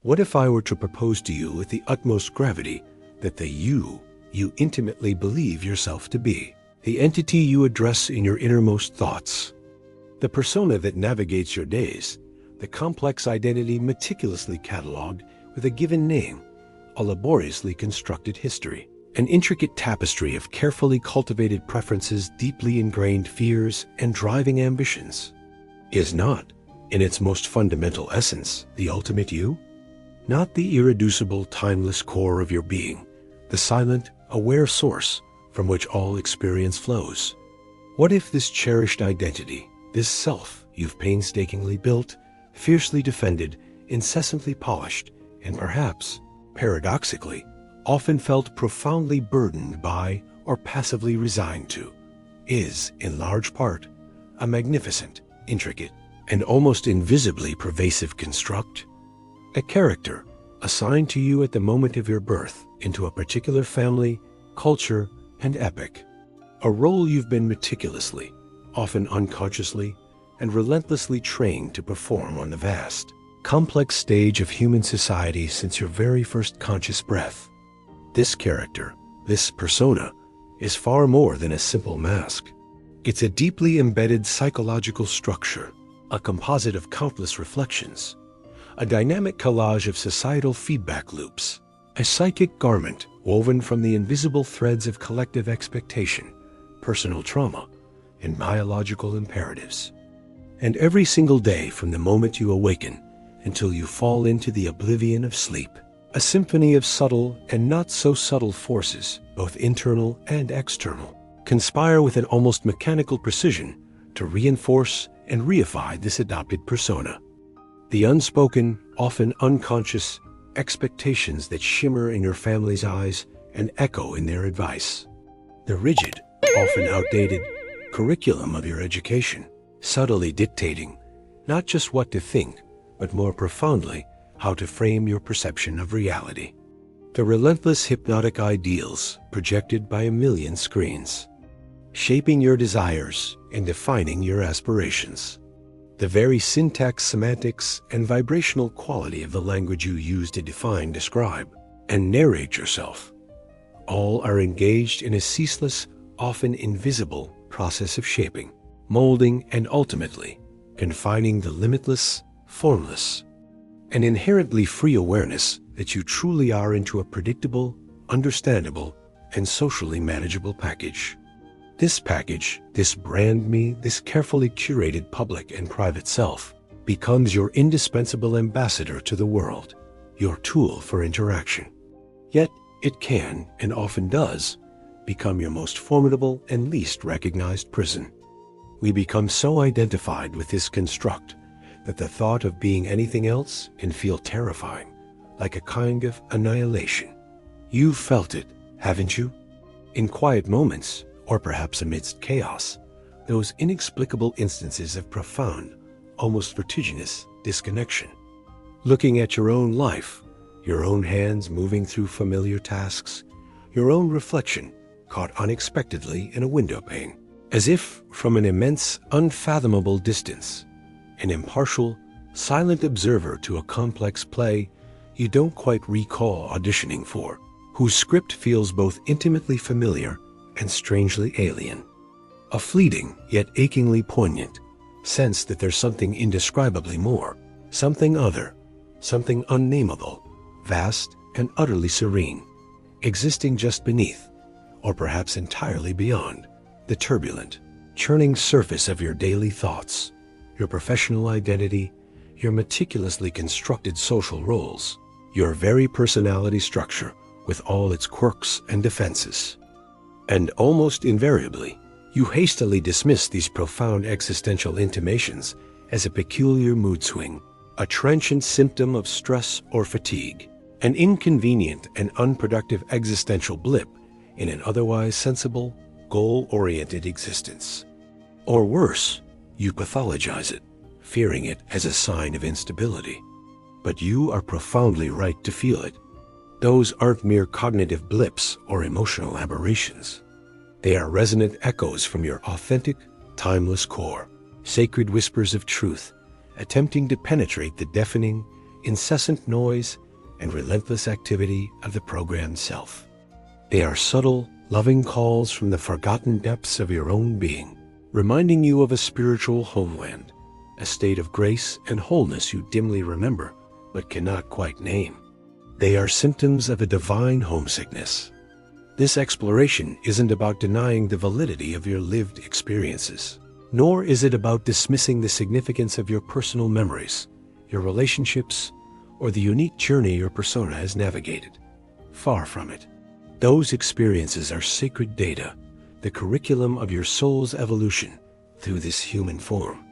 What if I were to propose to you with the utmost gravity that the you intimately believe yourself to be, the entity you address in your innermost thoughts, the persona that navigates your days, the complex identity meticulously cataloged with a given name, a laboriously constructed history, an intricate tapestry of carefully cultivated preferences, deeply ingrained fears, and driving ambitions, is not, in its most fundamental essence, the ultimate you? Not the irreducible, timeless core of your being, the silent, aware source from which all experience flows. What if this cherished identity, this self you've painstakingly built, fiercely defended, incessantly polished, and perhaps, paradoxically, often felt profoundly burdened by or passively resigned to, is, in large part, a magnificent, intricate, and almost invisibly pervasive construct? A character assigned to you at the moment of your birth into a particular family, culture, and epoch. A role you've been meticulously, often unconsciously, and relentlessly trained to perform on the vast, complex stage of human society since your very first conscious breath. This character, this persona, is far more than a simple mask. It's a deeply embedded psychological structure, a composite of countless reflections, a dynamic collage of societal feedback loops, a psychic garment woven from the invisible threads of collective expectation, personal trauma, and biological imperatives. And every single day from the moment you awaken until you fall into the oblivion of sleep, a symphony of subtle and not so subtle forces, both internal and external, conspire with an almost mechanical precision to reinforce and reify this adopted persona. The unspoken, often unconscious expectations that shimmer in your family's eyes and echo in their advice. The rigid, often outdated, curriculum of your education, subtly dictating not just what to think, but more profoundly, how to frame your perception of reality. The relentless hypnotic ideals projected by a million screens, shaping your desires and defining your aspirations. The very syntax, semantics, and vibrational quality of the language you use to define, describe, and narrate yourself, all are engaged in a ceaseless, often invisible process of shaping, molding, and ultimately confining the limitless, formless, and inherently free awareness that you truly are into a predictable, understandable, and socially manageable package. This package, this brand me, this carefully curated public and private self, becomes your indispensable ambassador to the world, your tool for interaction. Yet it can, and often does, become your most formidable and least recognized prison. We become so identified with this construct that the thought of being anything else can feel terrifying, like a kind of annihilation. You've felt it, haven't you? In quiet moments, or perhaps amidst chaos, those inexplicable instances of profound, almost vertiginous disconnection. Looking at your own life, your own hands moving through familiar tasks, your own reflection caught unexpectedly in a window pane, as if from an immense, unfathomable distance, an impartial, silent observer to a complex play you don't quite recall auditioning for, whose script feels both intimately familiar and strangely alien. A fleeting, yet achingly poignant sense that there's something indescribably more, something other, something unnameable, vast and utterly serene, existing just beneath, or perhaps entirely beyond, the turbulent, churning surface of your daily thoughts, your professional identity, your meticulously constructed social roles, your very personality structure with all its quirks and defenses. And almost invariably, you hastily dismiss these profound existential intimations as a peculiar mood swing, a transient symptom of stress or fatigue, an inconvenient and unproductive existential blip in an otherwise sensible, goal-oriented existence. Or worse, you pathologize it, fearing it as a sign of instability. But you are profoundly right to feel it. Those aren't mere cognitive blips or emotional aberrations. They are resonant echoes from your authentic, timeless core, sacred whispers of truth, attempting to penetrate the deafening, incessant noise, and relentless activity of the programmed self. They are subtle, loving calls from the forgotten depths of your own being, reminding you of a spiritual homeland, a state of grace and wholeness you dimly remember but cannot quite name. They are symptoms of a divine homesickness. This exploration isn't about denying the validity of your lived experiences, nor is it about dismissing the significance of your personal memories, your relationships, or the unique journey your persona has navigated. Far from it. Those experiences are sacred data, the curriculum of your soul's evolution through this human form.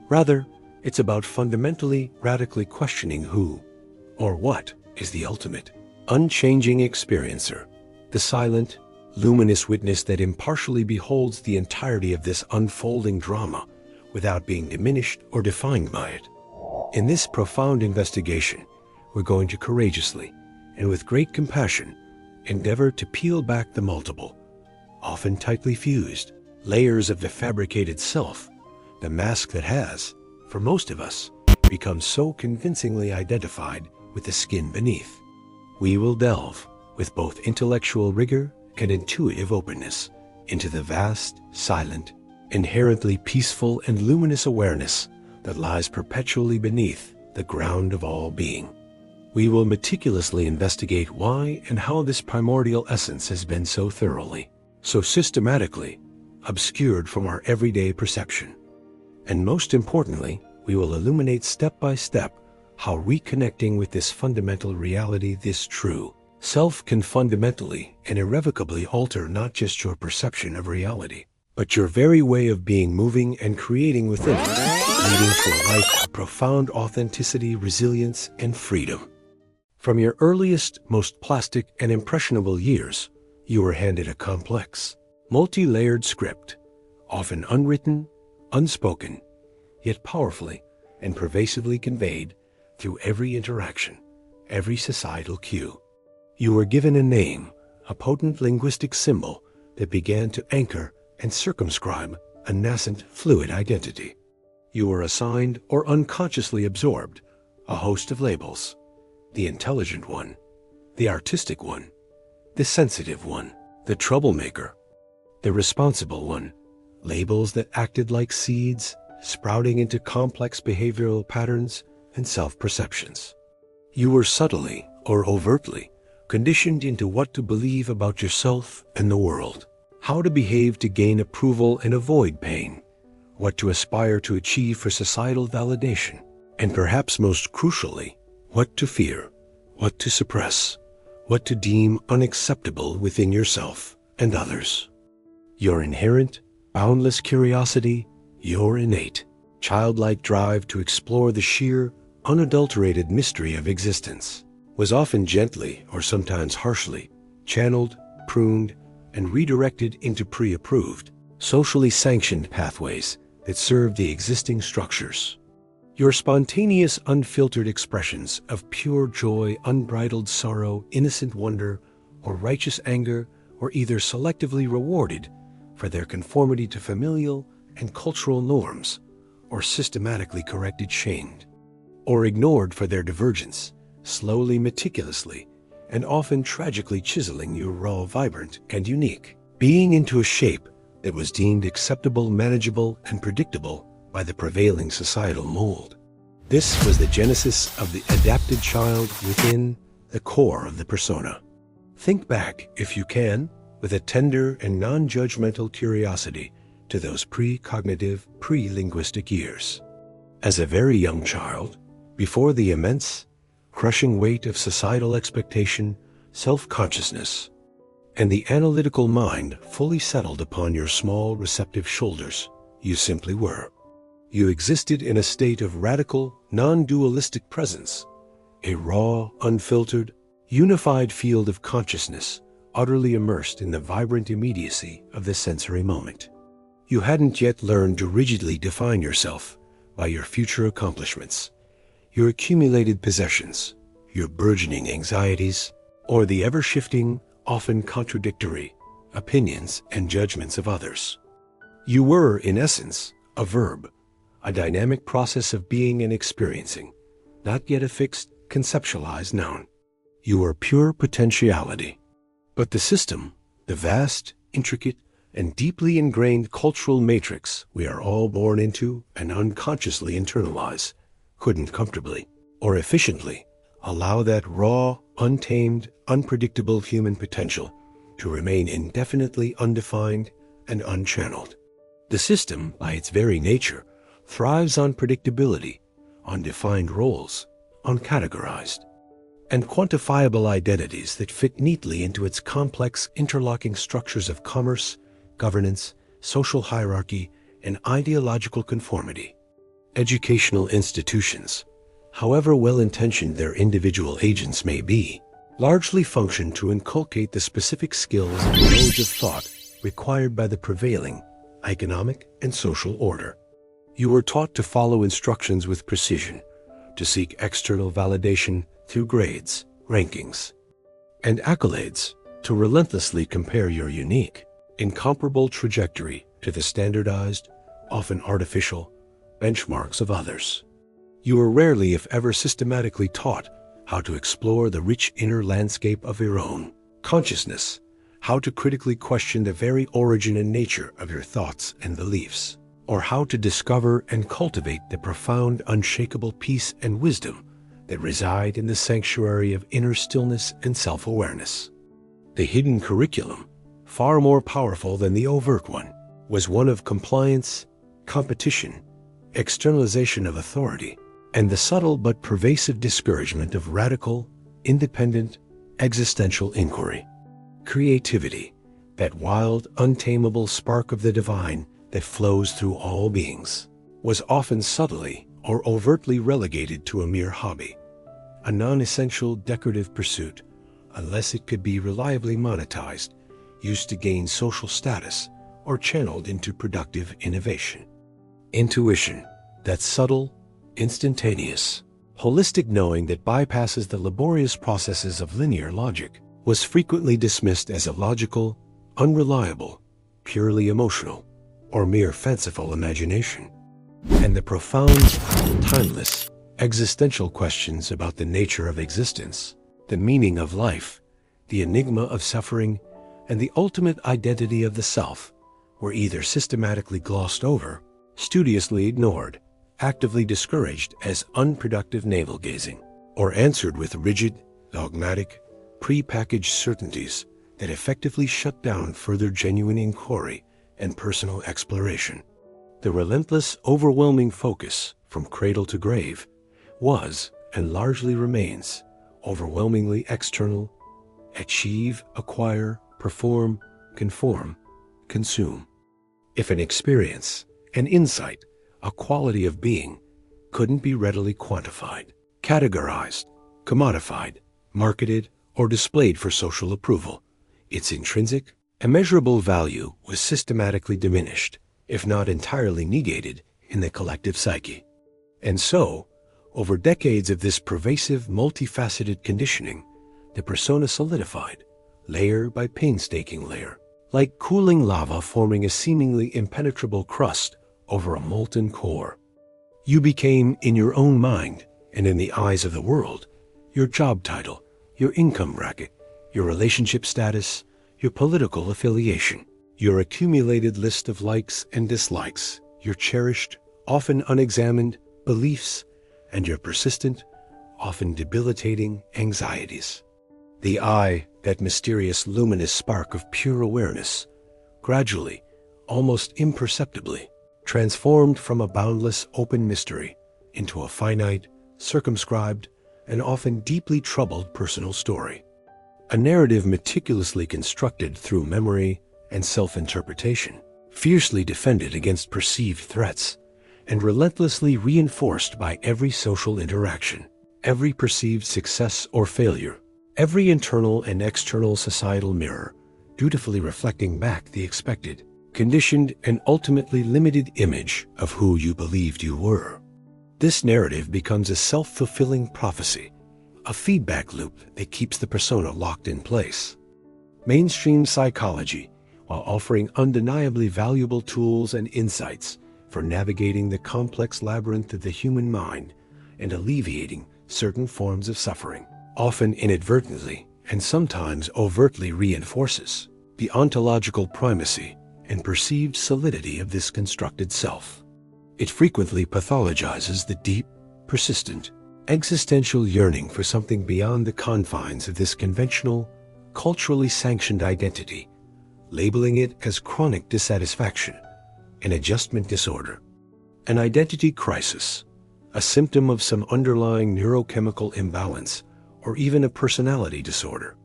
Rather, it's about fundamentally, radically questioning who, or what, is the ultimate, unchanging experiencer, the silent, luminous witness that impartially beholds the entirety of this unfolding drama without being diminished or defined by it. In this profound investigation, we're going to courageously, and with great compassion, endeavor to peel back the multiple, often tightly fused, layers of the fabricated self, the mask that has, for most of us, become so convincingly identified with the skin beneath. We will delve, with both intellectual rigor and intuitive openness, into the vast, silent, inherently peaceful and luminous awareness that lies perpetually beneath the ground of all being. We will meticulously investigate why and how this primordial essence has been so thoroughly, so systematically, obscured from our everyday perception. And most importantly, we will illuminate step by step how reconnecting with this fundamental reality, this true self, can fundamentally and irrevocably alter not just your perception of reality, but your very way of being, moving, and creating within it, leading to a life of profound authenticity, resilience, and freedom. From your earliest, most plastic and impressionable years, you were handed a complex, multi-layered script, often unwritten, unspoken, yet powerfully and pervasively conveyed through every interaction, every societal cue. You were given a name, a potent linguistic symbol that began to anchor and circumscribe a nascent, fluid identity. You were assigned or unconsciously absorbed a host of labels: the intelligent one, the artistic one, the sensitive one, the troublemaker, the responsible one, labels that acted like seeds, sprouting into complex behavioral patterns and self-perceptions. You were subtly or overtly conditioned into what to believe about yourself and the world, how to behave to gain approval and avoid pain, what to aspire to achieve for societal validation, and perhaps most crucially, what to fear, what to suppress, what to deem unacceptable within yourself and others. Your inherent, boundless curiosity, your innate, childlike drive to explore the sheer, unadulterated mystery of existence, was often gently, or sometimes harshly, channeled, pruned, and redirected into pre-approved, socially sanctioned pathways that serve the existing structures. Your spontaneous, unfiltered expressions of pure joy, unbridled sorrow, innocent wonder, or righteous anger were either selectively rewarded for their conformity to familial and cultural norms, or systematically corrected, shamed, or ignored for their divergence, slowly, meticulously, and often tragically chiseling your raw, vibrant, and unique being into a shape that was deemed acceptable, manageable, and predictable by the prevailing societal mold. This was the genesis of the adapted child within the core of the persona. Think back, if you can, with a tender and non-judgmental curiosity to those pre-cognitive, pre-linguistic years. As a very young child, before the immense, crushing weight of societal expectation, self-consciousness, and the analytical mind fully settled upon your small, receptive shoulders, you simply were. You existed in a state of radical, non-dualistic presence, a raw, unfiltered, unified field of consciousness, utterly immersed in the vibrant immediacy of the sensory moment. You hadn't yet learned to rigidly define yourself by your future accomplishments, your accumulated possessions, your burgeoning anxieties, or the ever-shifting, often contradictory, opinions and judgments of others. You were, in essence, a verb, a dynamic process of being and experiencing, not yet a fixed, conceptualized noun. You are pure potentiality. But the system, the vast, intricate, and deeply ingrained cultural matrix we are all born into and unconsciously internalize, couldn't comfortably or efficiently allow that raw, untamed, unpredictable human potential to remain indefinitely undefined and unchanneled. The system, by its very nature, thrives on predictability, on defined roles, on categorized and quantifiable identities that fit neatly into its complex interlocking structures of commerce, governance, social hierarchy, and ideological conformity. Educational institutions, however well-intentioned their individual agents may be, largely function to inculcate the specific skills and modes of thought required by the prevailing economic and social order. You are taught to follow instructions with precision, to seek external validation through grades, rankings, and accolades, to relentlessly compare your unique, incomparable trajectory to the standardized, often artificial, benchmarks of others. You are rarely, if ever, systematically taught how to explore the rich inner landscape of your own consciousness, how to critically question the very origin and nature of your thoughts and beliefs, or how to discover and cultivate the profound, unshakable peace and wisdom that reside in the sanctuary of inner stillness and self-awareness. The hidden curriculum, far more powerful than the overt one, was one of compliance, competition, externalization of authority, and the subtle but pervasive discouragement of radical, independent, existential inquiry. Creativity, that wild, untamable spark of the divine that flows through all beings, was often subtly or overtly relegated to a mere hobby, a non-essential decorative pursuit, unless it could be reliably monetized, used to gain social status, or channeled into productive innovation. Intuition, that subtle, instantaneous, holistic knowing that bypasses the laborious processes of linear logic, was frequently dismissed as illogical, unreliable, purely emotional, or mere fanciful imagination. And the profound, timeless, existential questions about the nature of existence, the meaning of life, the enigma of suffering, and the ultimate identity of the self were either systematically glossed over, studiously ignored, actively discouraged as unproductive navel-gazing, or answered with rigid, dogmatic, pre-packaged certainties that effectively shut down further genuine inquiry and personal exploration. The relentless, overwhelming focus from cradle to grave was, and largely remains, overwhelmingly external: achieve, acquire, perform, conform, consume. If an experience, an insight, a quality of being couldn't be readily quantified, categorized, commodified, marketed, or displayed for social approval, its intrinsic, immeasurable value was systematically diminished, if not entirely negated, in the collective psyche. And so, over decades of this pervasive, multifaceted conditioning, the persona solidified, layer by painstaking layer, like cooling lava forming a seemingly impenetrable crust over a molten core. You became, in your own mind and in the eyes of the world, your job title, your income bracket, your relationship status, your political affiliation, your accumulated list of likes and dislikes, your cherished, often unexamined, beliefs, and your persistent, often debilitating anxieties. The I, that mysterious luminous spark of pure awareness, gradually, almost imperceptibly, transformed from a boundless open mystery into a finite, circumscribed, and often deeply troubled personal story. A narrative meticulously constructed through memory and self-interpretation, fiercely defended against perceived threats, and relentlessly reinforced by every social interaction, every perceived success or failure, every internal and external societal mirror, dutifully reflecting back the expected, conditioned, and ultimately limited image of who you believed you were. This narrative becomes a self-fulfilling prophecy, a feedback loop that keeps the persona locked in place. Mainstream psychology, while offering undeniably valuable tools and insights for navigating the complex labyrinth of the human mind and alleviating certain forms of suffering, often inadvertently and sometimes overtly reinforces the ontological primacy and perceived solidity of this constructed self. It frequently pathologizes the deep, persistent, existential yearning for something beyond the confines of this conventional, culturally sanctioned identity, labeling it as chronic dissatisfaction, an adjustment disorder, an identity crisis, a symptom of some underlying neurochemical imbalance, or even a personality disorder.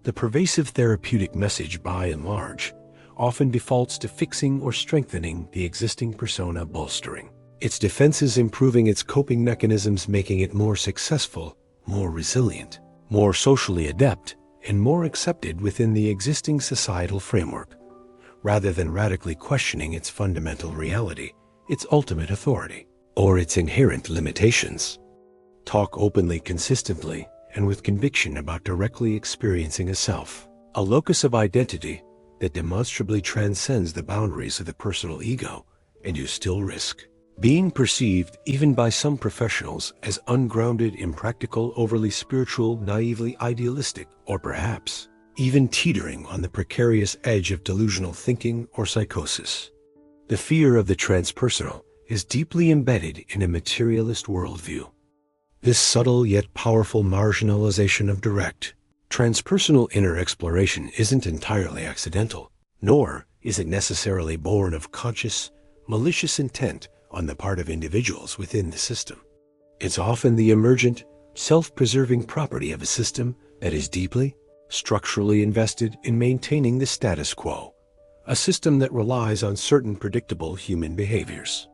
The pervasive therapeutic message, by and large, often defaults to fixing or strengthening the existing persona, bolstering its defenses, improving its coping mechanisms, making it more successful, more resilient, more socially adept, and more accepted within the existing societal framework, rather than radically questioning its fundamental reality, its ultimate authority, or its inherent limitations. Talk openly, consistently, and with conviction about directly experiencing a self, a locus of identity that demonstrably transcends the boundaries of the personal ego, and you still risk being perceived, even by some professionals, as ungrounded, impractical, overly spiritual, naively idealistic, or perhaps even teetering on the precarious edge of delusional thinking or psychosis. The fear of the transpersonal is deeply embedded in a materialist worldview. This subtle yet powerful marginalization of direct, transpersonal inner exploration isn't entirely accidental, nor is it necessarily born of conscious, malicious intent on the part of individuals within the system. It's often the emergent, self-preserving property of a system that is deeply, structurally invested in maintaining the status quo, a system that relies on certain predictable human behaviors.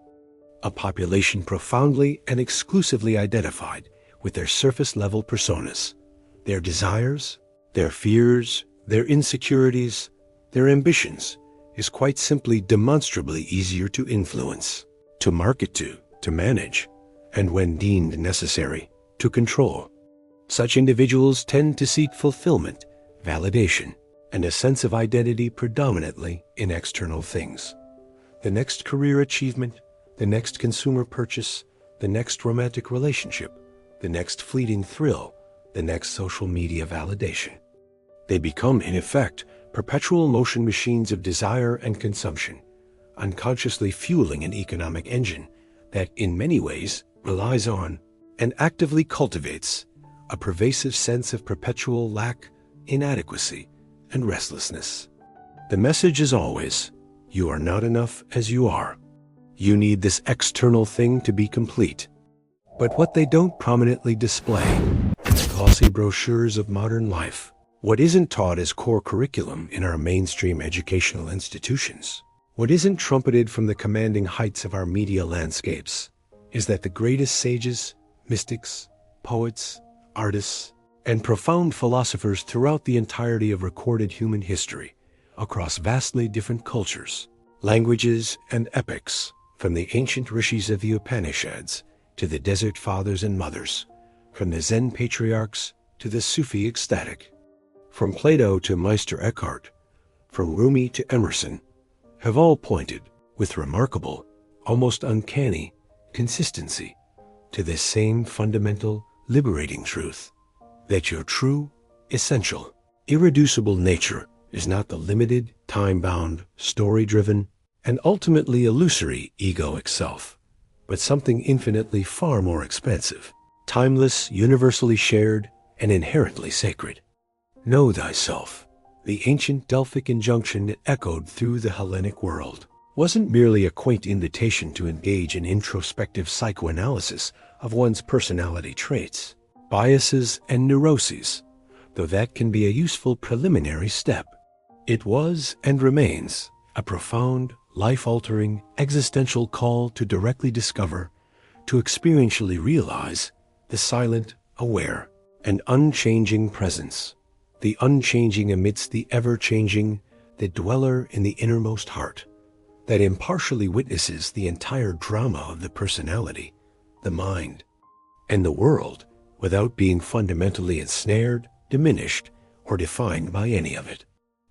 A population profoundly and exclusively identified with their surface-level personas, their desires, their fears, their insecurities, their ambitions, is quite simply demonstrably easier to influence, to market to manage, and when deemed necessary, to control. Such individuals tend to seek fulfillment, validation, and a sense of identity predominantly in external things. The next career achievement, the next consumer purchase, the next romantic relationship, the next fleeting thrill, the next social media validation. They become, in effect, perpetual motion machines of desire and consumption, unconsciously fueling an economic engine that, in many ways, relies on and actively cultivates a pervasive sense of perpetual lack, inadequacy, and restlessness. The message is always, you are not enough as you are. You need this external thing to be complete. But what they don't prominently display in the glossy brochures of modern life, what isn't taught as core curriculum in our mainstream educational institutions, what isn't trumpeted from the commanding heights of our media landscapes, is that the greatest sages, mystics, poets, artists, and profound philosophers throughout the entirety of recorded human history, across vastly different cultures, languages, and epochs, from the ancient rishis of the Upanishads to the desert fathers and mothers, from the Zen patriarchs to the Sufi ecstatic, from Plato to Meister Eckhart, from Rumi to Emerson, have all pointed, with remarkable, almost uncanny, consistency, to this same fundamental, liberating truth, that your true, essential, irreducible nature is not the limited, time-bound, story-driven, and ultimately illusory egoic self, but something infinitely far more expansive, timeless, universally shared, and inherently sacred. Know thyself. The ancient Delphic injunction that echoed through the Hellenic world wasn't merely a quaint invitation to engage in introspective psychoanalysis of one's personality traits, biases, and neuroses, though that can be a useful preliminary step. It was and remains a profound, life-altering, existential call to directly discover, to experientially realize, the silent, aware, and unchanging presence, the unchanging amidst the ever-changing, the dweller in the innermost heart, that impartially witnesses the entire drama of the personality, the mind, and the world without being fundamentally ensnared, diminished, or defined by any of it.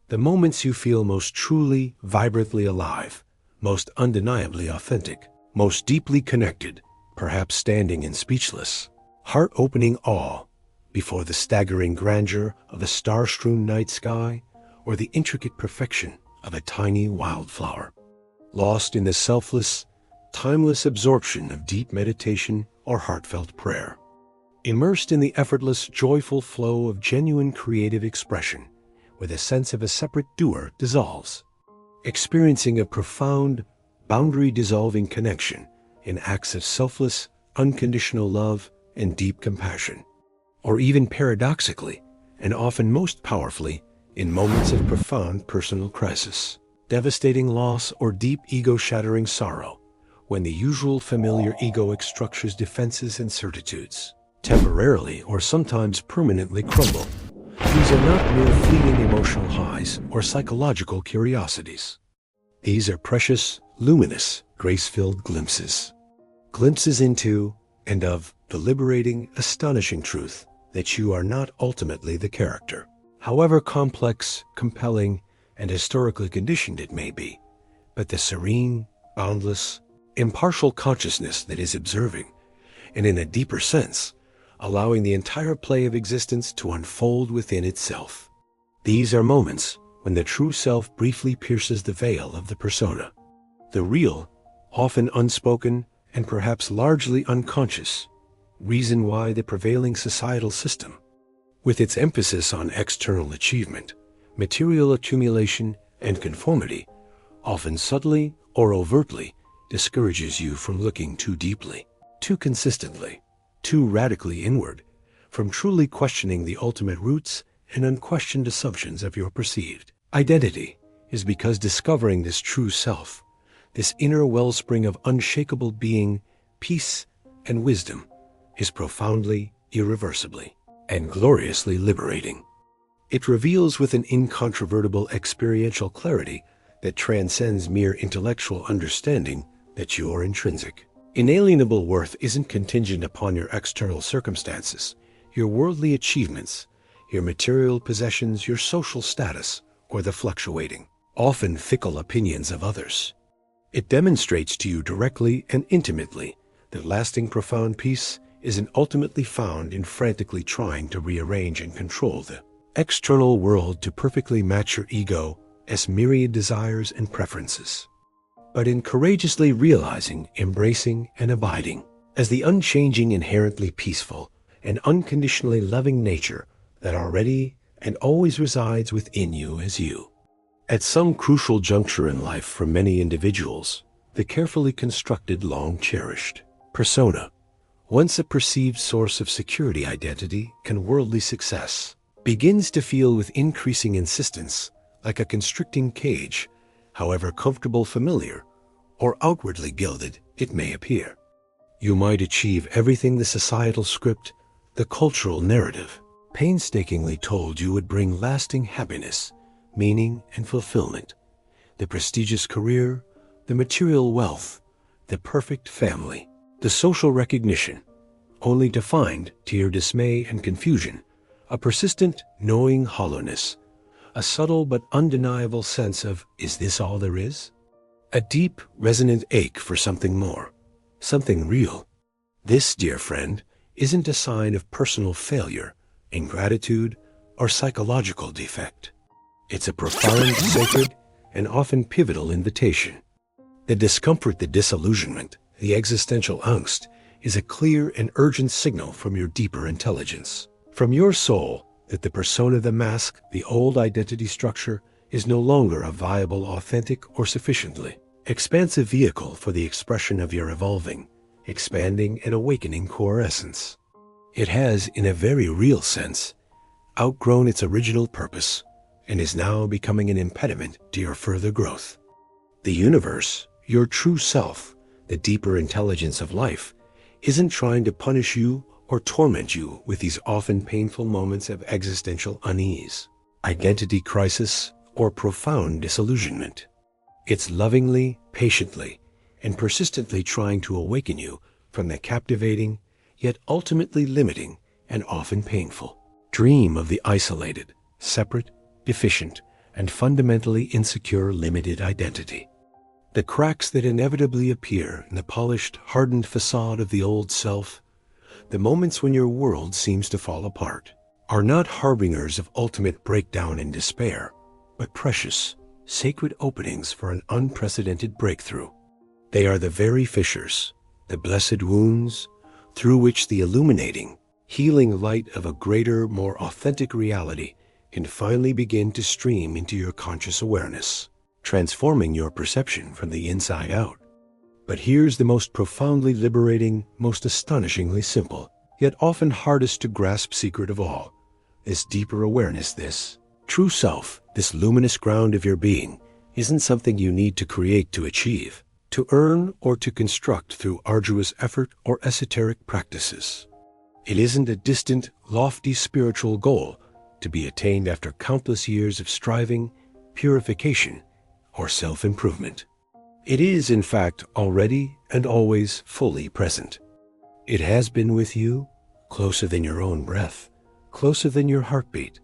The moments you feel most truly, vibrantly alive, most undeniably authentic, most deeply connected, perhaps standing in speechless, heart-opening awe before the staggering grandeur of a star-strewn night sky or the intricate perfection of a tiny wildflower. Lost in the selfless, timeless absorption of deep meditation or heartfelt prayer. Immersed in the effortless, joyful flow of genuine creative expression, where the sense of a separate doer dissolves. Experiencing a profound, boundary-dissolving connection in acts of selfless, unconditional love and deep compassion. Or even paradoxically, and often most powerfully, in moments of profound personal crisis, devastating loss, or deep ego-shattering sorrow, when the usual familiar egoic structure's defenses and certitudes temporarily or sometimes permanently crumble. These are not mere fleeting emotional highs or psychological curiosities. These are precious, luminous, grace-filled glimpses. Glimpses into and of the liberating, astonishing truth that you are not ultimately the character, however complex, compelling, and historically conditioned it may be, but the serene, boundless, impartial consciousness that is observing, and in a deeper sense, allowing the entire play of existence to unfold within itself. These are moments when the true self briefly pierces the veil of the persona. The real, often unspoken, and perhaps largely unconscious, reason why the prevailing societal system, with its emphasis on external achievement, material accumulation, and conformity, often subtly or overtly discourages you from looking too deeply, too consistently, too radically inward, from truly questioning the ultimate roots and unquestioned assumptions of your perceived identity, is because discovering this true self, this inner wellspring of unshakable being, peace, and wisdom, is profoundly, irreversibly, and gloriously liberating. It reveals with an incontrovertible experiential clarity that transcends mere intellectual understanding that you are intrinsic. Inalienable worth isn't contingent upon your external circumstances, your worldly achievements, your material possessions, your social status, or the fluctuating, often fickle opinions of others. It demonstrates to you directly and intimately that lasting profound peace isn't ultimately found in frantically trying to rearrange and control the external world to perfectly match your ego's myriad desires and preferences, but in courageously realizing, embracing, and abiding as the unchanging, inherently peaceful, and unconditionally loving nature that already and always resides within you as you. At some crucial juncture in life for many individuals, the carefully constructed, long-cherished persona, once a perceived source of security, identity, and worldly success, begins to feel with increasing insistence like a constricting cage, however comfortable, familiar, or outwardly gilded it may appear. You might achieve everything the societal script, the cultural narrative, painstakingly told you would bring lasting happiness, meaning, and fulfillment, the prestigious career, the material wealth, the perfect family, the social recognition, only to find, to your dismay and confusion, a persistent, knowing hollowness, a subtle but undeniable sense of, is this all there is? A deep, resonant ache for something more, something real. This, dear friend, isn't a sign of personal failure, ingratitude, or psychological defect. It's a profound, sacred, and often pivotal invitation. The discomfort, the disillusionment, the existential angst is a clear and urgent signal from your deeper intelligence, from your soul, that the persona, the mask, the old identity structure is no longer a viable, authentic, or sufficiently expansive vehicle for the expression of your evolving, expanding, and awakening core essence. It has, in a very real sense, outgrown its original purpose and is now becoming an impediment to your further growth. The universe, your true self, the deeper intelligence of life, isn't trying to punish you or torment you with these often painful moments of existential unease, identity crisis, or profound disillusionment. It's lovingly, patiently, and persistently trying to awaken you from the captivating, yet ultimately limiting and often painful dream of the isolated, separate, deficient, and fundamentally insecure limited identity. The cracks that inevitably appear in the polished, hardened facade of the old self, the moments when your world seems to fall apart, are not harbingers of ultimate breakdown and despair, but precious, sacred openings for an unprecedented breakthrough. They are the very fissures, the blessed wounds, through which the illuminating, healing light of a greater, more authentic reality can finally begin to stream into your conscious awareness, transforming your perception from the inside out. But here's the most profoundly liberating, most astonishingly simple, yet often hardest to grasp secret of all. This deeper awareness, this true self, this luminous ground of your being, isn't something you need to create to achieve, to earn, or to construct through arduous effort or esoteric practices. It isn't a distant, lofty spiritual goal to be attained after countless years of striving, purification, or self-improvement. It is, in fact, already and always fully present. It has been with you, closer than your own breath, closer than your heartbeat,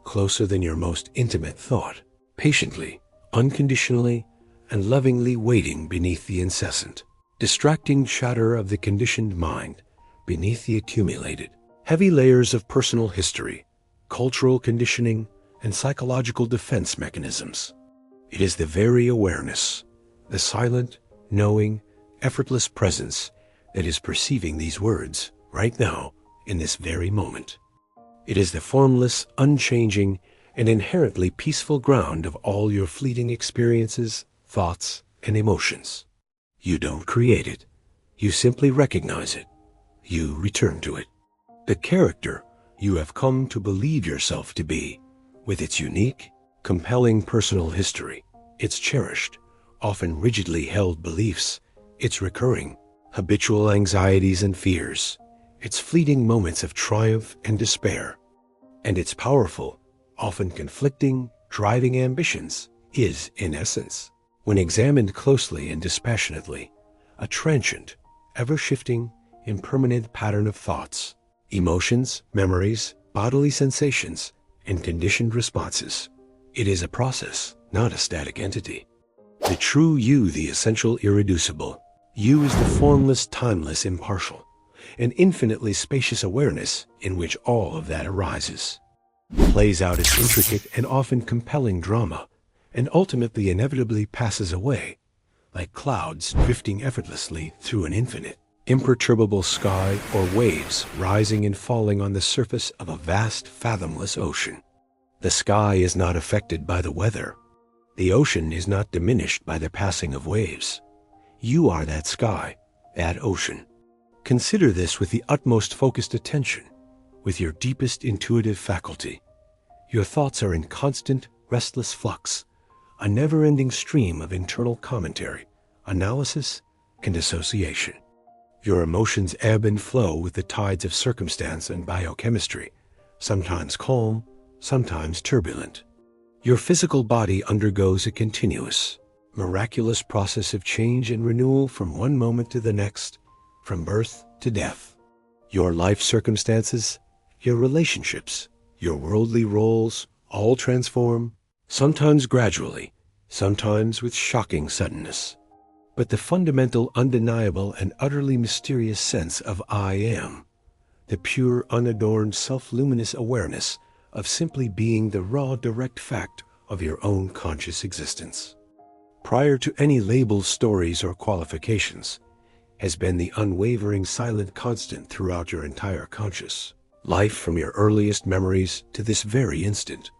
closer than your most intimate thought, patiently, unconditionally, and lovingly waiting beneath the incessant, distracting chatter of the conditioned mind, beneath the accumulated, heavy layers of personal history, cultural conditioning, and psychological defense mechanisms. It is the very awareness, the silent, knowing, effortless presence that is perceiving these words right now in this very moment. It is the formless, unchanging, and inherently peaceful ground of all your fleeting experiences, thoughts, and emotions. You don't create it. You simply recognize it. You return to it. The character you have come to believe yourself to be, with its unique, compelling personal history, its cherished, often rigidly held beliefs, its recurring, habitual anxieties and fears, its fleeting moments of triumph and despair, and its powerful, often conflicting, driving ambitions, is, in essence, when examined closely and dispassionately, a transient, ever-shifting, impermanent pattern of thoughts, emotions, memories, bodily sensations, and conditioned responses. It is a process, not a static entity. The true you, the essential irreducible. You is the formless, timeless, impartial, and infinitely spacious awareness in which all of that arises, plays out its intricate and often compelling drama, and ultimately inevitably passes away, like clouds drifting effortlessly through an infinite, imperturbable sky, or waves rising and falling on the surface of a vast, fathomless ocean. The sky is not affected by the weather. The ocean is not diminished by the passing of waves. You are that sky, that ocean. Consider this with the utmost focused attention, with your deepest intuitive faculty. Your thoughts are in constant, restless flux, a never-ending stream of internal commentary, analysis, and association. Your emotions ebb and flow with the tides of circumstance and biochemistry, sometimes calm, sometimes turbulent. Your physical body undergoes a continuous, miraculous process of change and renewal from one moment to the next, from birth to death. Your life circumstances, your relationships, your worldly roles, all transform, sometimes gradually, sometimes with shocking suddenness. But the fundamental, undeniable, and utterly mysterious sense of I am, the pure, unadorned, self-luminous awareness of simply being the raw, direct fact of your own conscious existence, prior to any labels, stories, or qualifications, has been the unwavering silent constant throughout your entire conscious life, from your earliest memories to this very instant.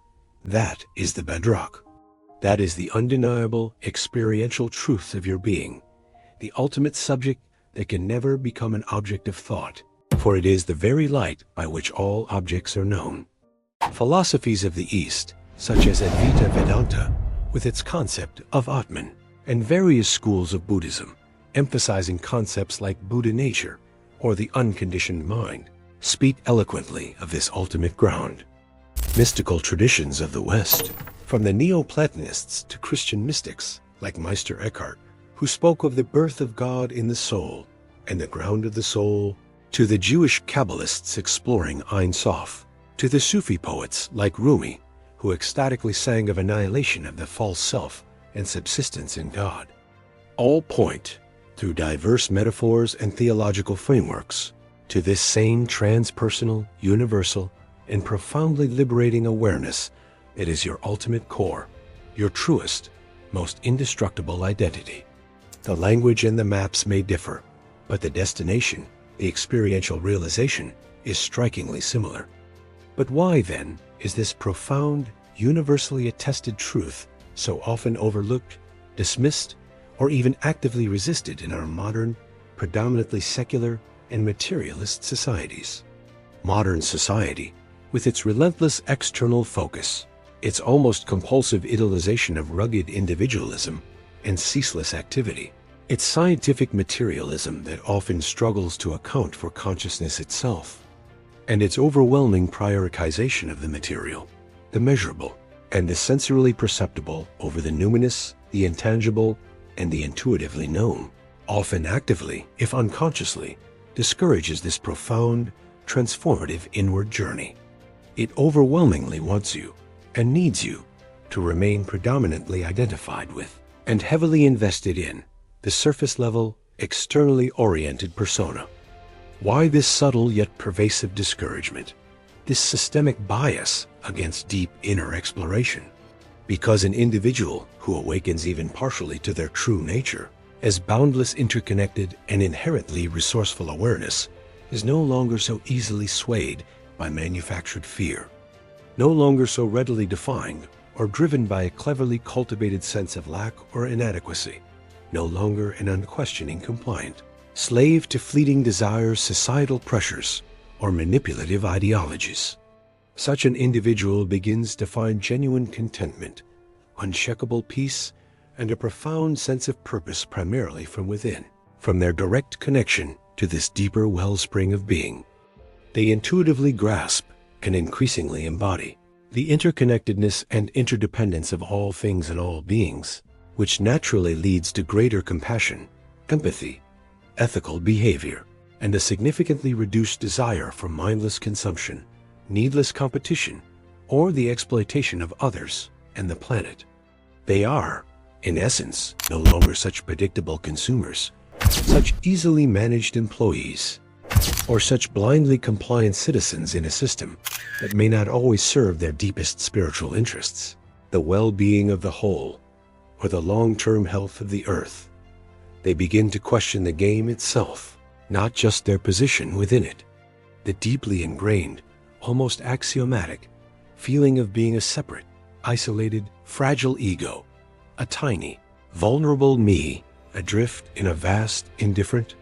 That is the bedrock. That is the undeniable, experiential truth of your being, the ultimate subject that can never become an object of thought, for it is the very light by which all objects are known. Philosophies of the East, such as Advaita Vedanta, with its concept of Atman, and various schools of Buddhism, emphasizing concepts like Buddha nature or the unconditioned mind, speak eloquently of this ultimate ground. Mystical traditions of the West, from the Neoplatonists to Christian mystics like Meister Eckhart, who spoke of the birth of God in the soul and the ground of the soul, to the Jewish Kabbalists exploring Ein Sof, to the Sufi poets like Rumi, who ecstatically sang of annihilation of the false self and subsistence in God. All point, through diverse metaphors and theological frameworks, To this same transpersonal, universal, and profoundly liberating awareness, it is your ultimate core, your truest, most indestructible identity. The language and the maps may differ, but the destination, the experiential realization, is strikingly similar. But why, then, is this profound, universally attested truth so often overlooked, dismissed, or even actively resisted in our modern, predominantly secular and materialist societies? Modern society, with its relentless external focus, its almost compulsive idealization of rugged individualism and ceaseless activity, its scientific materialism that often struggles to account for consciousness itself, and its overwhelming prioritization of the material, the measurable, and the sensorily perceptible over the numinous, the intangible, and the intuitively known, often actively, if unconsciously, discourages this profound, transformative inward journey. It overwhelmingly wants you, and needs you, to remain predominantly identified with, and heavily invested in, the surface-level, externally oriented persona. Why this subtle yet pervasive discouragement? This systemic bias against deep inner exploration? Because an individual who awakens even partially to their true nature, as boundless interconnected and inherently resourceful awareness, is no longer so easily swayed by manufactured fear, no longer so readily defined or driven by a cleverly cultivated sense of lack or inadequacy, no longer an unquestioning compliant, slave to fleeting desires, societal pressures, or manipulative ideologies. Such an individual begins to find genuine contentment, unshakable peace, and a profound sense of purpose primarily from within, from their direct connection to this deeper wellspring of being. They intuitively grasp and increasingly embody the interconnectedness and interdependence of all things and all beings, which naturally leads to greater compassion, empathy, ethical behavior, and a significantly reduced desire for mindless consumption, needless competition, or the exploitation of others and the planet. They are, in essence, no longer such predictable consumers, such easily managed employees, or such blindly compliant citizens in a system that may not always serve their deepest spiritual interests, the well-being of the whole, or the long-term health of the earth. They begin to question the game itself, not just their position within it. The deeply ingrained, almost axiomatic, feeling of being a separate, isolated, fragile ego, a tiny, vulnerable me, adrift in a vast, indifferent,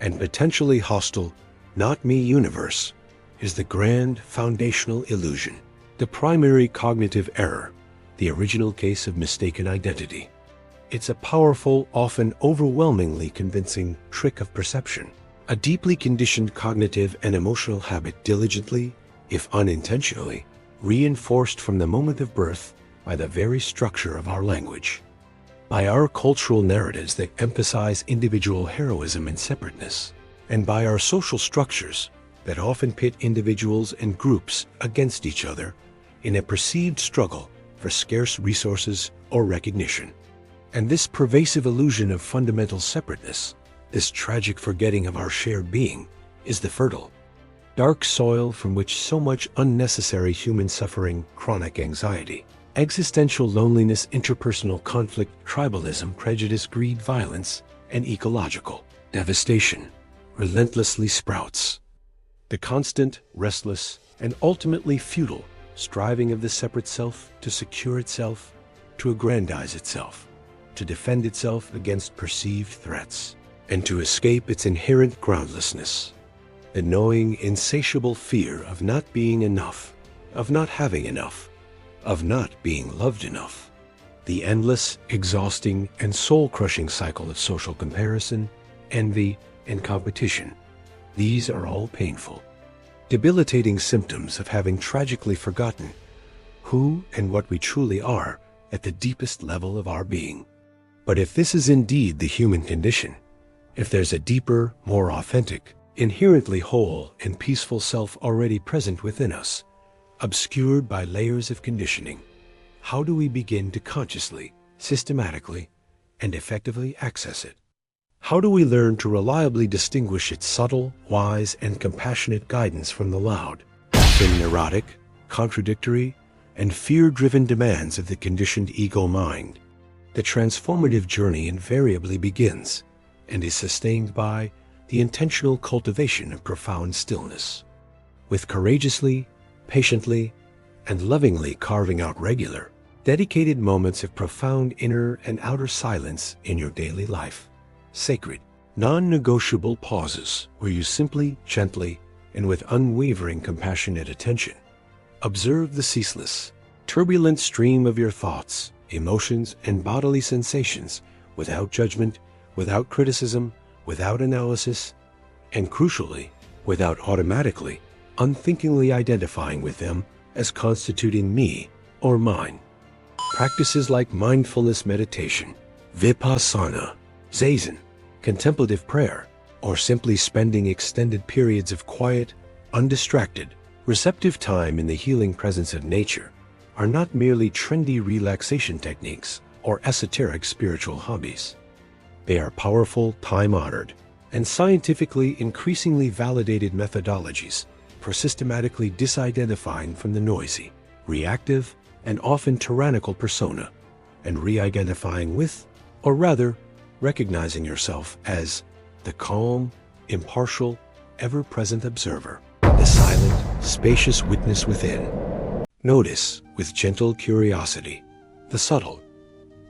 and potentially hostile, not-me universe, is the grand foundational illusion, the primary cognitive error, the original case of mistaken identity. It's a powerful, often overwhelmingly convincing trick of perception, a deeply conditioned cognitive and emotional habit diligently, if unintentionally, reinforced from the moment of birth by the very structure of our language, by our cultural narratives that emphasize individual heroism and separateness, and by our social structures that often pit individuals and groups against each other in a perceived struggle for scarce resources or recognition. And this pervasive illusion of fundamental separateness, this tragic forgetting of our shared being, is the fertile, dark soil from which so much unnecessary human suffering, chronic anxiety, existential loneliness, interpersonal conflict, tribalism, prejudice, greed, violence, and ecological devastation relentlessly sprouts. The constant, restless, and ultimately futile striving of the separate self to secure itself, to aggrandize itself, to defend itself against perceived threats, and to escape its inherent groundlessness. The knowing, insatiable fear of not being enough, of not having enough, of not being loved enough. The endless, exhausting, and soul-crushing cycle of social comparison, envy, and competition. These are all painful, debilitating symptoms of having tragically forgotten who and what we truly are at the deepest level of our being. But if this is indeed the human condition, if there's a deeper, more authentic, inherently whole and peaceful self already present within us, obscured by layers of conditioning, how do we begin to consciously, systematically, and effectively access it? How do we learn to reliably distinguish its subtle, wise, and compassionate guidance from the loud, often neurotic, contradictory, and fear-driven demands of the conditioned ego mind? The transformative journey invariably begins and is sustained by the intentional cultivation of profound stillness. With courageously, patiently, and lovingly carving out regular, dedicated moments of profound inner and outer silence in your daily life. Sacred, non-negotiable pauses where you simply, gently, and with unwavering compassionate attention, observe the ceaseless, turbulent stream of your thoughts, emotions, and bodily sensations without judgment, without criticism, without analysis, and crucially, without automatically, unthinkingly identifying with them as constituting me or mine. Practices like mindfulness meditation, vipassana, zazen, contemplative prayer, or simply spending extended periods of quiet, undistracted, receptive time in the healing presence of nature are not merely trendy relaxation techniques or esoteric spiritual hobbies. They are powerful, time-honored, and scientifically increasingly validated methodologies for systematically disidentifying from the noisy, reactive, and often tyrannical persona, and re-identifying with, or rather, recognizing yourself as the calm, impartial, ever-present observer, the silent, spacious witness within. Notice, with gentle curiosity, the subtle,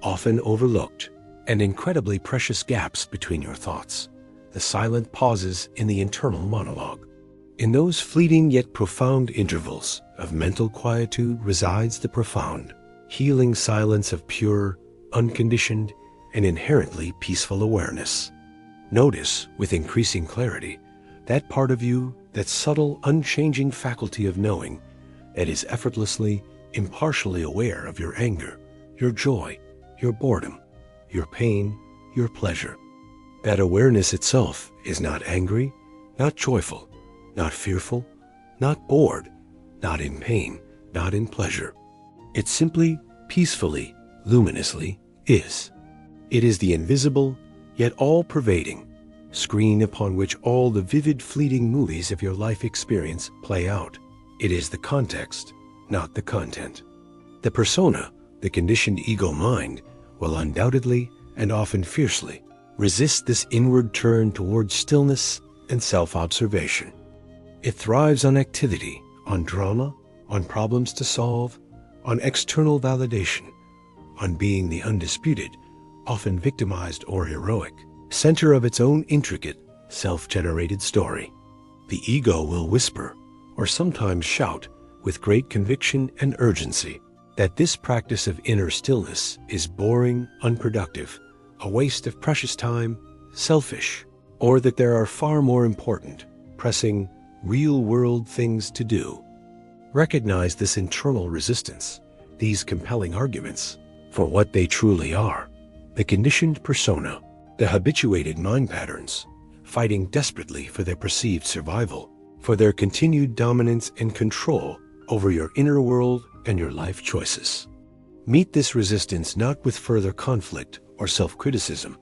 often overlooked, and incredibly precious gaps between your thoughts, the silent pauses in the internal monologue. In those fleeting yet profound intervals of mental quietude resides the profound, healing silence of pure, unconditioned, and inherently peaceful awareness. Notice, with increasing clarity, that part of you, that subtle, unchanging faculty of knowing, that is effortlessly, impartially aware of your anger, your joy, your boredom, your pain, your pleasure. That awareness itself is not angry, not joyful, not fearful, not bored, not in pain, not in pleasure. It simply, peacefully, luminously is. It is the invisible, yet all-pervading, screen upon which all the vivid fleeting movies of your life experience play out. It is the context, not the content. The persona, the conditioned ego mind, will undoubtedly, and often fiercely, resist this inward turn towards stillness and self-observation. It thrives on activity, on drama, on problems to solve, on external validation, on being the undisputed, often victimized or heroic, center of its own intricate, self-generated story. The ego will whisper, or sometimes shout, with great conviction and urgency, that this practice of inner stillness is boring, unproductive, a waste of precious time, selfish, or that there are far more important, pressing, real-world things to do. Recognize this internal resistance, these compelling arguments, for what they truly are. The conditioned persona, the habituated mind patterns, fighting desperately for their perceived survival, for their continued dominance and control over your inner world and your life choices. Meet this resistance not with further conflict or self-criticism,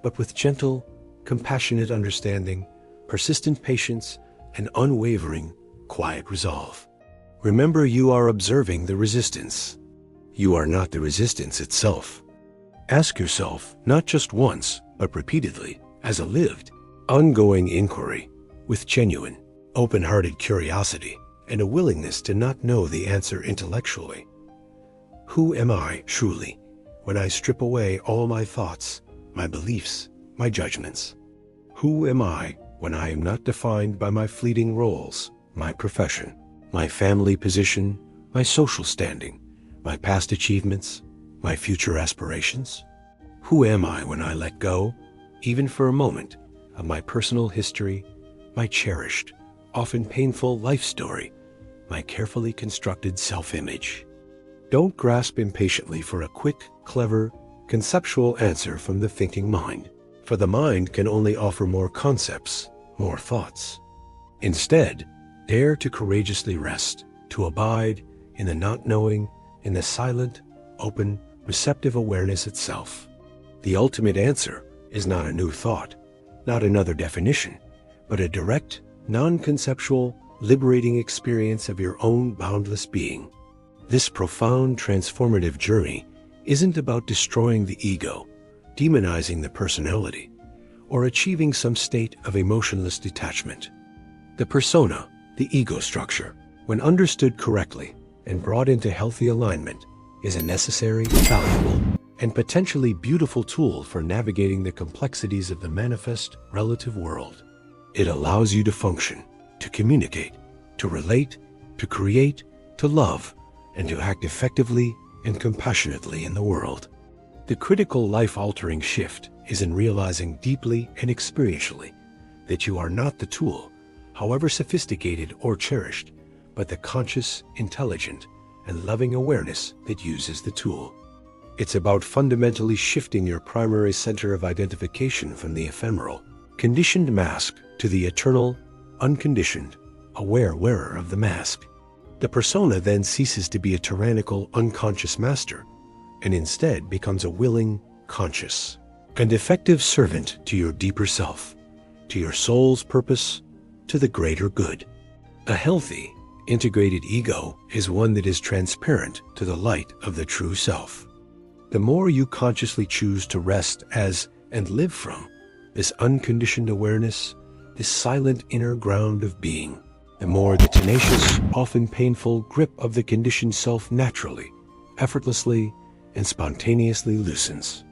but with gentle, compassionate understanding, persistent patience, and unwavering, quiet resolve. Remember, you are observing the resistance. You are not the resistance itself. Ask yourself, not just once, but repeatedly, as a lived, ongoing inquiry, with genuine, open-hearted curiosity and a willingness to not know the answer intellectually. Who am I, truly, when I strip away all my thoughts, my beliefs, my judgments? Who am I when I am not defined by my fleeting roles, my profession, my family position, my social standing, my past achievements, my future aspirations? Who am I when I let go, even for a moment, of my personal history, my cherished, often painful life story, my carefully constructed self-image? Don't grasp impatiently for a quick, clever, conceptual answer from the thinking mind, for the mind can only offer more concepts, more thoughts. Instead, dare to courageously rest, to abide in the not knowing, in the silent, open, receptive awareness itself. The ultimate answer is not a new thought, not another definition, but a direct, non-conceptual, liberating experience of your own boundless being. This profound, transformative journey isn't about destroying the ego, demonizing the personality, or achieving some state of emotionless detachment. The persona, the ego structure, when understood correctly and brought into healthy alignment, is a necessary, valuable, and potentially beautiful tool for navigating the complexities of the manifest relative world. It allows you to function, to communicate, to relate, to create, to love, and to act effectively and compassionately in the world. The critical life-altering shift is in realizing deeply and experientially that you are not the tool, however sophisticated or cherished, but the conscious, intelligent, and loving awareness that uses the tool. It's about fundamentally shifting your primary center of identification from the ephemeral, conditioned mask to the eternal, unconditioned, aware wearer of the mask. The persona then ceases to be a tyrannical, unconscious master, and instead becomes a willing, conscious, and effective servant to your deeper self, to your soul's purpose, to the greater good. A healthy, integrated ego is one that is transparent to the light of the true self. The more you consciously choose to rest as and live from this unconditioned awareness, this silent inner ground of being, the more the tenacious, often painful grip of the conditioned self naturally, effortlessly, and spontaneously loosens.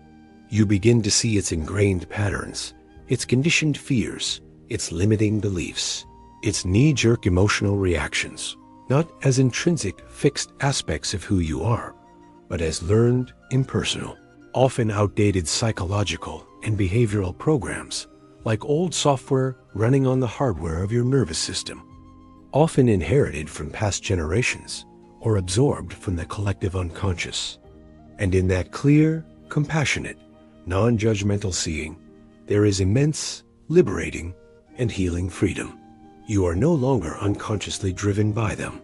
You begin to see its ingrained patterns, its conditioned fears, its limiting beliefs, its knee-jerk emotional reactions, not as intrinsic, fixed aspects of who you are, but as learned, impersonal, often outdated psychological and behavioral programs, like old software running on the hardware of your nervous system, often inherited from past generations or absorbed from the collective unconscious. And in that clear, compassionate, non-judgmental seeing, there is immense, liberating, and healing freedom. You are no longer unconsciously driven by them.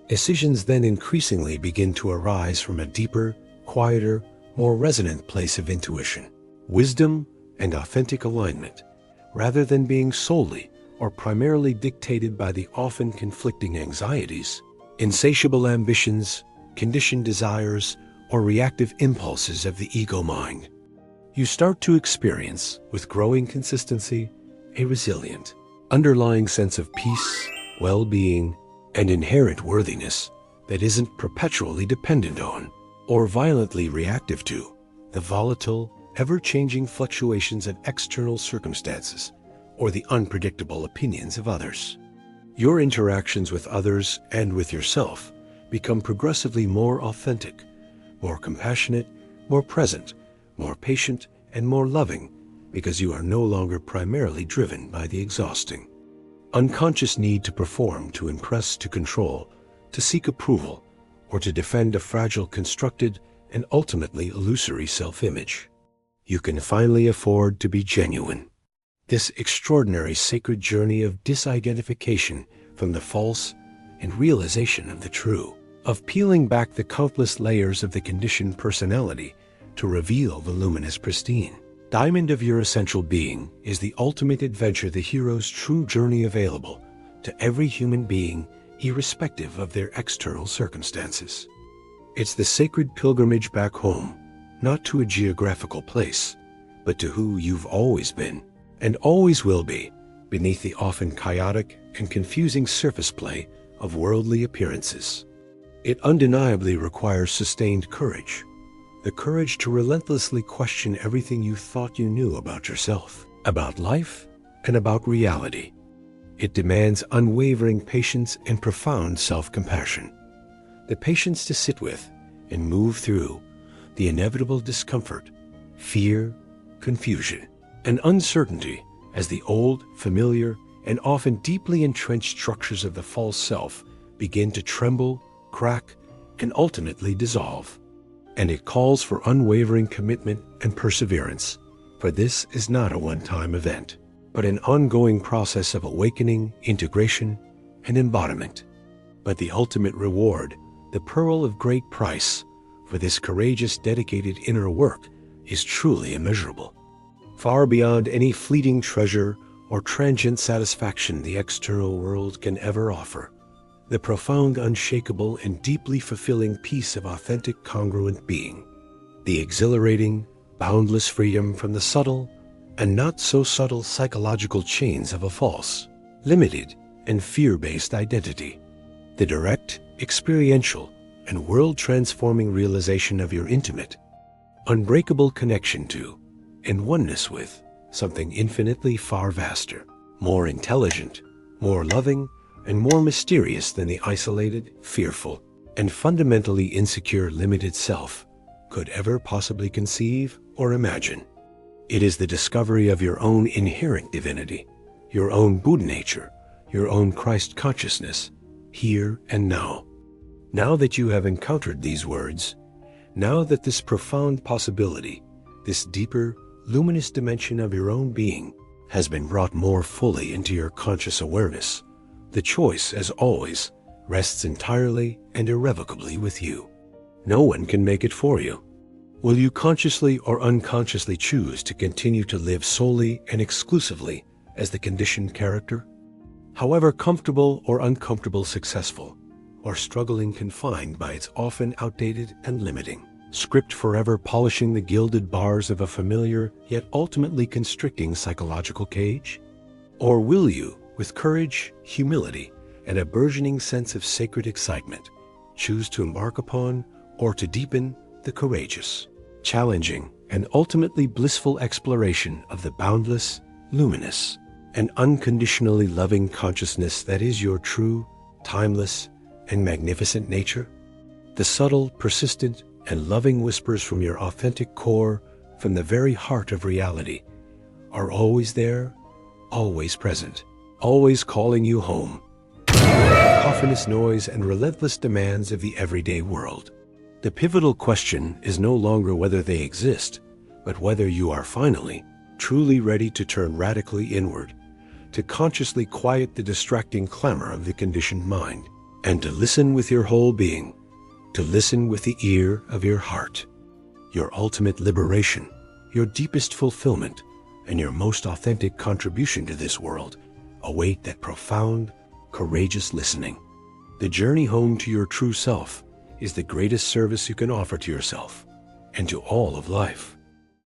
Decisions then increasingly begin to arise from a deeper, quieter, more resonant place of intuition, wisdom, and authentic alignment, rather than being solely or primarily dictated by the often conflicting anxieties, insatiable ambitions, conditioned desires, or reactive impulses of the ego mind. You start to experience, with growing consistency, a resilient, underlying sense of peace, well-being, and inherent worthiness that isn't perpetually dependent on, or violently reactive to, the volatile, ever-changing fluctuations of external circumstances or the unpredictable opinions of others. Your interactions with others and with yourself become progressively more authentic, more compassionate, more present, more patient, and more loving, because you are no longer primarily driven by the exhausting, unconscious need to perform, to impress, to control, to seek approval, or to defend a fragile, constructed, and ultimately illusory self-image. You can finally afford to be genuine. This extraordinary sacred journey of disidentification from the false and realization of the true, of peeling back the countless layers of the conditioned personality to reveal the luminous pristine diamond of your essential being, is the ultimate adventure, the hero's true journey available to every human being, irrespective of their external circumstances. It's the sacred pilgrimage back home, not to a geographical place, but to who you've always been and always will be, beneath the often chaotic and confusing surface play of worldly appearances. It undeniably requires sustained courage, the courage to relentlessly question everything you thought you knew about yourself, about life, and about reality. It demands unwavering patience and profound self-compassion, the patience to sit with and move through the inevitable discomfort, fear, confusion, and uncertainty as the old, familiar, and often deeply entrenched structures of the false self begin to tremble, crack, and ultimately dissolve. And it calls for unwavering commitment and perseverance, for this is not a one-time event, but an ongoing process of awakening, integration, and embodiment. But the ultimate reward, the pearl of great price, for this courageous, dedicated inner work is truly immeasurable. far beyond any fleeting treasure or transient satisfaction the external world can ever offer. The profound, unshakable, and deeply fulfilling peace of authentic, congruent being. The exhilarating, boundless freedom from the subtle and not so subtle psychological chains of a false, limited, and fear-based identity. The direct, experiential, and world-transforming realization of your intimate, unbreakable connection to, and oneness with, something infinitely far vaster, more intelligent, more loving, and more mysterious than the isolated, fearful, and fundamentally insecure limited self could ever possibly conceive or imagine. It is the discovery of your own inherent divinity, your own Buddha nature, your own Christ consciousness, here and now. Now that you have encountered these words, now that this profound possibility, this deeper, luminous dimension of your own being has been brought more fully into your conscious awareness, the choice, as always, rests entirely and irrevocably with you. No one can make it for you. Will you consciously or unconsciously choose to continue to live solely and exclusively as the conditioned character? However comfortable or uncomfortable, successful, or struggling, confined by its often outdated and limiting script, forever polishing the gilded bars of a familiar yet ultimately constricting psychological cage? Or will you, with courage, humility, and a burgeoning sense of sacred excitement, choose to embark upon or to deepen the courageous, challenging, and ultimately blissful exploration of the boundless, luminous, and unconditionally loving consciousness that is your true, timeless, and magnificent nature? The subtle, persistent, and loving whispers from your authentic core, from the very heart of reality, are always there, always present, always calling you home. The cacophonous noise and relentless demands of the everyday world. The pivotal question is no longer whether they exist, but whether you are finally, truly ready to turn radically inward, to consciously quiet the distracting clamor of the conditioned mind, and to listen with your whole being, to listen with the ear of your heart. Your ultimate liberation, your deepest fulfillment, and your most authentic contribution to this world await that profound, courageous listening. The journey home to your true self is the greatest service you can offer to yourself and to all of life.